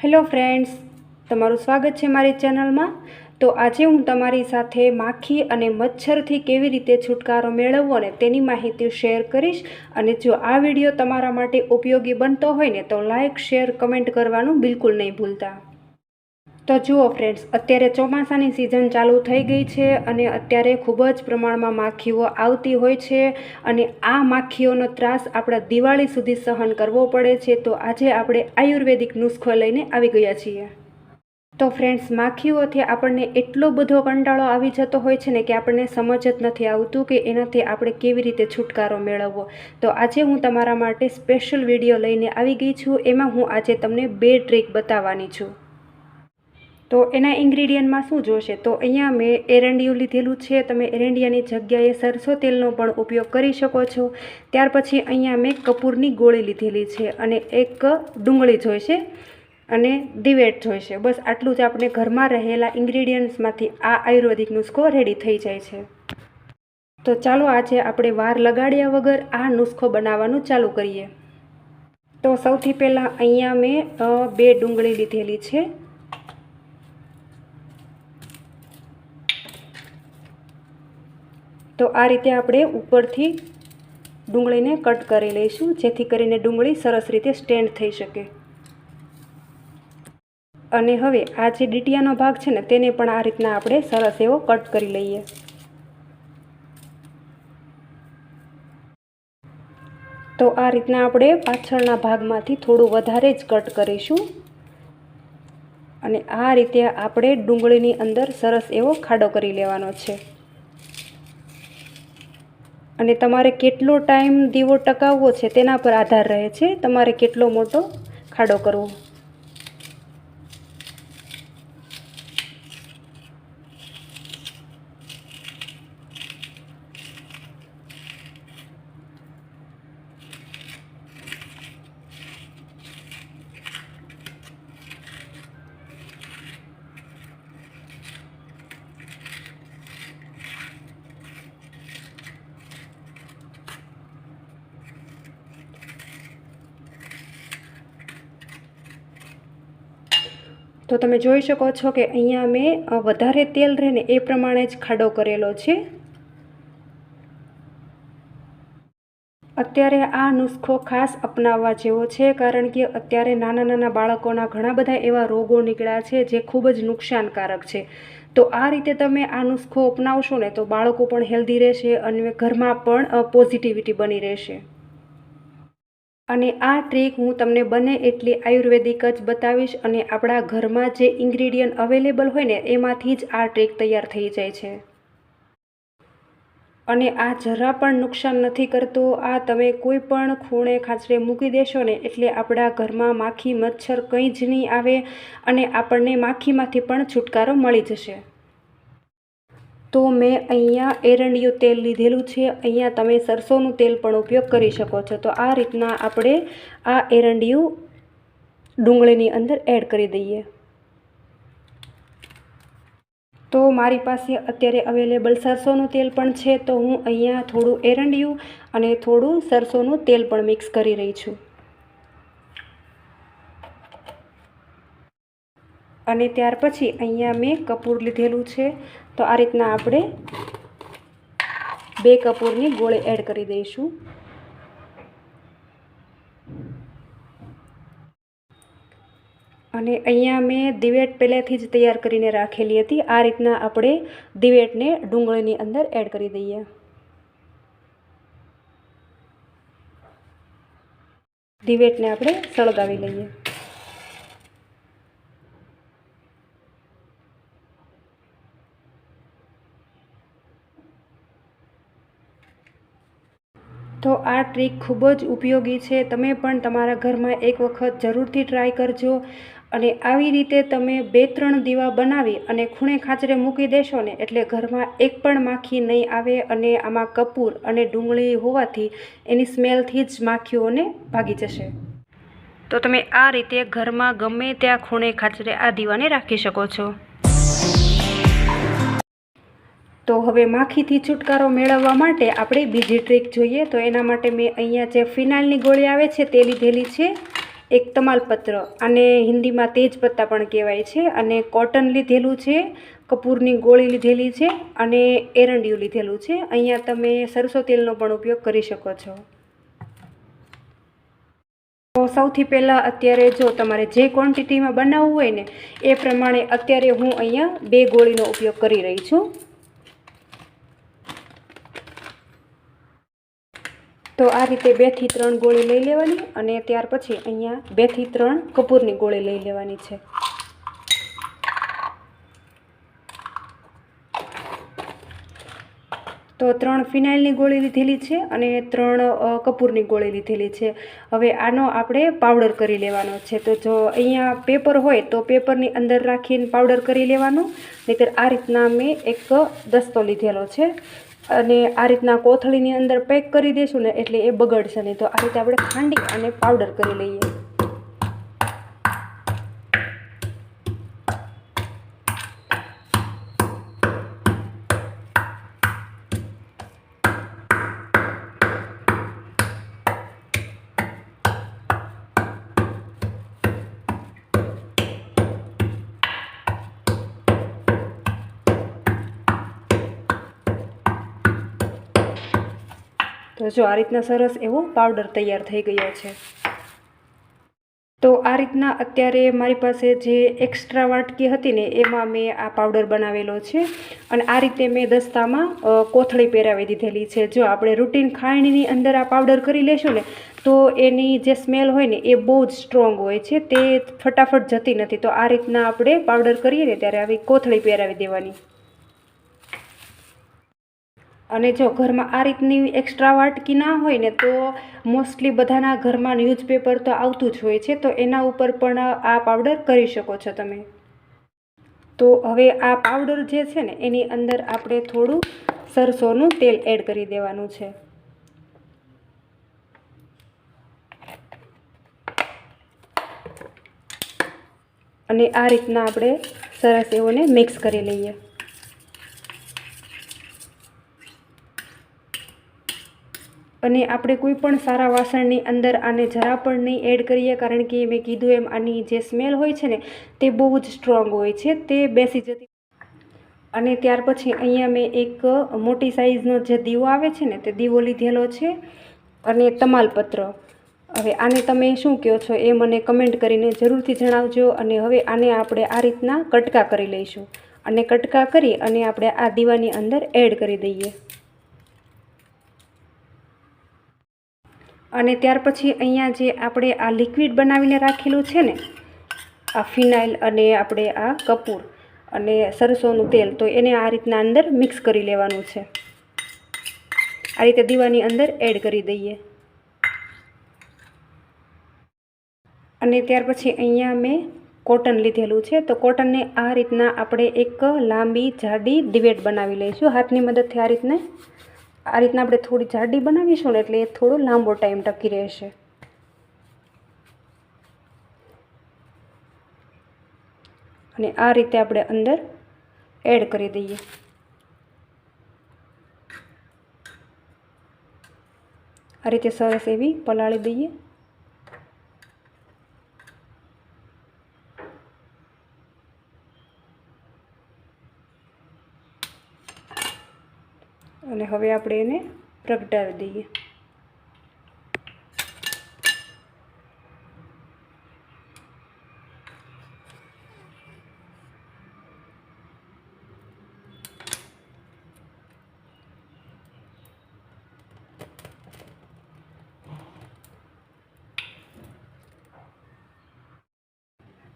Hello friends, તમારું સ્વાગત છે મારી ચેનલમાં। તો આજે હું તમારી સાથે માખી અને મચ્છરથી કેવી રીતે છુટકારો મેળવવો ને તેની માહિતી શેર કરીશ। અને જો આ વિડીયો તમારા માટે ઉપયોગી બનતો હોય ને તો લાઇક, શેર, કમેન્ટ કરવાનું બિલકુલ નહીં ભૂલતા। તો જુઓ ફ્રેન્ડ્સ, અત્યારે ચોમાસાની સિઝન ચાલુ થઈ ગઈ છે અને અત્યારે ખૂબ જ પ્રમાણમાં માખીઓ આવતી હોય છે અને આ માખીઓનો ત્રાસ આપણે દિવાળી સુધી સહન કરવો પડે છે। તો આજે આપણે આયુર્વેદિક નુસ્ખો લઈને આવી ગયા છીએ। તો ફ્રેન્ડ્સ, માખીઓથી આપણને એટલો બધો કંટાળો આવી જતો હોય છે ને કે આપણને સમજ જ નથી આવતું કે એનાથી આપણે કેવી રીતે છુટકારો મેળવવો। તો આજે હું તમારા માટે સ્પેશિયલ વિડીયો લઈને આવી ગઈ છું। એમાં હું આજે તમને 2 ટ્રીક બતાવવાની છું। તો એના ઇન્ગ્રીડિયન્ટમાં શું જોશે, તો અહીંયા મેં એરંડિયું લીધેલું છે। તમે એરંડિયાની જગ્યાએ સરસો તેલનો પણ ઉપયોગ કરી શકો છો। ત્યાર પછી અહીંયા મેં કપૂરની ગોળી લીધેલી છે અને એક ડુંગળી જોઈશે અને દિવેટ જોઈશે। બસ આટલું જ આપણે ઘરમાં રહેલા ઇન્ગ્રીડિયન્ટ્સમાંથી આ આયુર્વેદિક નુસ્ખો રેડી થઈ જાય છે। તો ચાલો આજે આપણે વાર લગાડ્યા વગર આ નુસ્ખો બનાવવાનું ચાલુ કરીએ। તો સૌથી પહેલાં અહીંયા મેં 2 ડુંગળી લીધેલી છે। તો આ રીતે આપણે ઉપરથી ડુંગળીને કટ કરી લઈશું, જેથી કરીને ડુંગળી સરસ રીતે સ્ટેન્ડ થઈ શકે। અને હવે આ જે ડીટીયાનો ભાગ છે ને તેને પણ આ રીતના આપણે સરસ એવો કટ કરી લઈએ। તો આ રીતના આપણે પાછળના ભાગમાંથી થોડું વધારે જ કટ કરીશું અને આ રીતે આપણે ડુંગળીની અંદર સરસ એવો ખાડો કરી લેવાનો છે। અને તમારે કેટલો ટાઈમ દીવો ટકાવવો છે તેના પર આધાર રહે છે, તમારે કેટલો મોટો ખાડો કરવો। તો તમે જોઈ શકો છો કે અહીંયા મેં વધારે તેલ રહે ને એ પ્રમાણે જ ખાડો કરેલો છે। અત્યારે આ નુસ્ખો ખાસ અપનાવવા જેવો છે, કારણ કે અત્યારે નાના નાના બાળકોના ઘણા બધા એવા રોગો નીકળ્યા છે જે ખૂબ જ નુકસાનકારક છે। તો આ રીતે તમે આ નુસ્ખો અપનાવશો ને તો બાળકો પણ હેલ્ધી રહેશે અને ઘરમાં પણ પોઝિટિવિટી બની રહેશે। અને આ ટ્રીક હું તમને બને એટલી આયુર્વેદિક જ બતાવીશ અને આપણા ઘરમાં જે ઇન્ગ્રીડિયન્ટ અવેલેબલ હોય ને એમાંથી જ આ ટ્રીક તૈયાર થઈ જાય છે। અને આ જરા પણ નુકસાન નથી કરતો। આ તમે કોઈ પણ ખૂણે ખાંચરે મૂકી દેશો ને એટલે આપણા ઘરમાં માખી મચ્છર કંઈ જ નહીં આવે અને આપણને માખીમાંથી પણ છુટકારો મળી જશે। તો મેં અહીંયા એરંડિયું તેલ લીધેલું છે, અહીંયા તમે સરસોનું તેલ પણ ઉપયોગ કરી શકો છો। તો આ રીતના આપણે આ એરંડિયું ડુંગળીની અંદર એડ કરી દઈએ। તો મારી પાસે અત્યારે અવેલેબલ સરસોનું તેલ પણ છે, તો હું અહીંયા થોડું એરંડિયું અને થોડું સરસોનું તેલ પણ મિક્સ કરી રહી છું। અને ત્યાર પછી અહીંયા મેં કપૂર લીધેલું છે, તો આ રીતના આપણે 2 કપૂરની ગોળી એડ કરી દઈશું। અને અહીંયા મેં દિવેટ પહેલેથી જ તૈયાર કરીને રાખેલી હતી। આ રીતના આપણે દિવેટને ડુંગળીની અંદર એડ કરી દઈએ। દિવેટને આપણે સળગાવી લઈએ। તો આ ટ્રીક ખૂબ જ ઉપયોગી છે, તમે પણ તમારા ઘરમાં એક વખત જરૂરથી ટ્રાય કરજો। અને આવી રીતે તમે 2-3 દીવા બનાવી અને ખૂણે ખાંચરે મૂકી દેશો ને એટલે ઘરમાં એક પણ માખી નહીં આવે અને આમાં કપૂર અને ડુંગળી હોવાથી એની સ્મેલથી જ માખીઓને ભાગી જશે। તો તમે આ રીતે ઘરમાં ગમે ત્યાં ખૂણે ખાંચરે આ દીવાને રાખી શકો છો। તો હવે માખીથી છુટકારો મેળવવા માટે આપણે બીજી ટ્રીક જોઈએ। તો એના માટે મેં અહીંયા જે ફિનાઇલની ગોળી આવે છે તે લીધેલી છે। એક તમાલપત્ર, આને હિન્દીમાં તેજપત્તા પણ કહેવાય છે, અને કોટન લીધેલું છે, કપૂરની ગોળી લીધેલી છે, અને એરંડિયું લીધેલું છે. અહીંયા તમે સરસો તેલનો પણ ઉપયોગ કરી શકો છો. તો સૌથી પહેલાં અત્યારે જો તમારે જે ક્વોન્ટિટીમાં બનાવવું હોય ને એ પ્રમાણે અત્યારે હું અહીંયા 2 ગોળીનો ઉપયોગ કરી રહી છું. તો આ રીતે 2 થી 3 ગોળી લઈ લેવાની, અને ત્યાર પછી અહીંયા 2 થી 3 કપૂરની ગોળી લઈ લેવાની છે. તો 3 ફિનાઇલની ગોળી લીધેલી છે અને 3 કપૂરની ગોળી લીધેલી છે. હવે આનો આપણે પાવડર કરી લેવાનો છે. તો જો અહીંયા પેપર હોય તો પેપરની અંદર રાખીને પાવડર કરી લેવાનો, નહીંતર આ રીતના મેં એક દસ્તો લીધેલો છે અને આ રીતના કોથળીની અંદર પેક કરી દઈશું ને એટલે એ બગડશે નહીં. તો આ રીતે આપણે ખાંડી અને પાવડર કરી લઈએ. તો જો આ રીતના સરસ એવો પાવડર તૈયાર થઈ ગયો છે. તો આ રીતના અત્યારે મારી પાસે જે એક્સ્ટ્રા વાટકી હતી ને એમાં મેં આ પાવડર બનાવેલો છે, અને આ રીતે મેં દસ્તામાં કોથળી પહેરાવી દીધેલી છે. જો આપણે રૂટીન ખાંડની અંદર આ પાવડર કરી લેશું ને તો એની જે સ્મેલ હોય ને એ બહુ જ સ્ટ્રોંગ હોય છે, તે ફટાફટ જતી નથી. તો આ રીતના આપણે પાવડર કરીએ ને ત્યારે આવી કોથળી પહેરાવી દેવાની. અને જો ઘરમાં આ રીતની એક્સ્ટ્રા વાટકી ના હોય ને તો મોસ્ટલી બધાના ઘરમાં ન્યૂઝપેપર તો આવતું જ હોય છે, તો એના ઉપર પણ આ પાવડર કરી શકો છો તમે. તો હવે આ પાવડર જે છે ને એની અંદર આપણે થોડું સરસોનું તેલ એડ કરી દેવાનું છે. અને આ રીતના આપણે સરસ એવોને મિક્સ કરી લઈએ. અને આપણે કોઈ પણ સારા વાસણની અંદર આને જરા પણ નહીં એડ કરીએ, કારણ કે મેં કીધું એમ આની જે સ્મેલ હોય છે ને તે બહુ જ સ્ટ્રોંગ હોય છે, તે બેસી જતી. અને ત્યાર પછી અહીંયા મેં એક મોટી સાઇઝનો જે દીવો આવે છે ને તે દીવો લીધેલો છે, અને તમાલપત્ર. હવે આને તમે શું કહો છો એ મને કમેન્ટ કરીને જરૂરથી જણાવજો. અને હવે આને આપણે આ રીતના કટકા કરી લઈશું, અને કટકા કરી અને આપણે આ દીવાની અંદર એડ કરી દઈએ. અને ત્યાર પછી અહીંયા જે આપણે આ લિક્વિડ બનાવીને રાખેલું છે ને, આ ફિનાઇલ અને આપણે આ કપૂર અને સરસોનું તેલ, તો એને આ રીતના અંદર મિક્સ કરી લેવાનું છે. આ રીતે દીવાની અંદર એડ કરી દઈએ. અને ત્યાર પછી અહીંયા મેં કોટન લીધેલું છે, તો કોટનને આ રીતના આપણે એક લાંબી જાડી દિવેટ બનાવી લઈશું હાથની મદદથી. આ રીતના આપણે થોડી જાડી બનાવીશું ને એટલે એ થોડો લાંબો ટાઈમ ટકી રહેશે. અને આ રીતે આપણે અંદર એડ કરી દઈએ. આ રીતે સરસ એવી પલાળી દઈએ. અને હવે આપણે એને પ્રગટાવી દઈએ.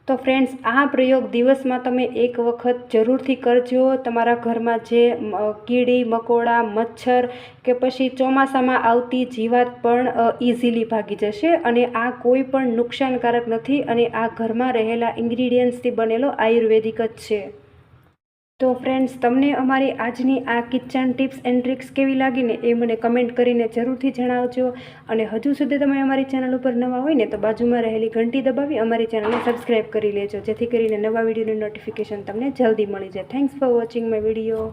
તો ફ્રેન્ડ્સ, આ પ્રયોગ દિવસમાં તમે એક વખત જરૂરથી કરજો. તમારા ઘરમાં જે કીડી મકોડા, મચ્છર કે પછી ચોમાસામાં આવતી જીવાત પણ ઇઝીલી ભાગી જશે. અને આ કોઈ પણ નુકસાનકારક નથી, અને આ ઘરમાં રહેલા ઇન્ગ્રીડિયન્ટ્સથી બનેલો આયુર્વેદિક જ છે. તો ફ્રેન્ડ્સ, તમને અમારી આજની આ કિચન ટિપ્સ એન્ડ ટ્રિક્સ કેવી લાગીને એ મને કમેન્ટ કરીને જરૂરથી જણાવજો. અને હજુ સુધી તમે અમારી ચેનલ ઉપર નવા હોય ને તો બાજુમાં રહેલી ઘંટી દબાવી અમારી ચેનલને સબસ્ક્રાઈબ કરી લેજો, જેથી કરીને નવા વિડીયોની નોટિફિકેશન તમને જલ્દી મળી જાય. Thanks for watching my video.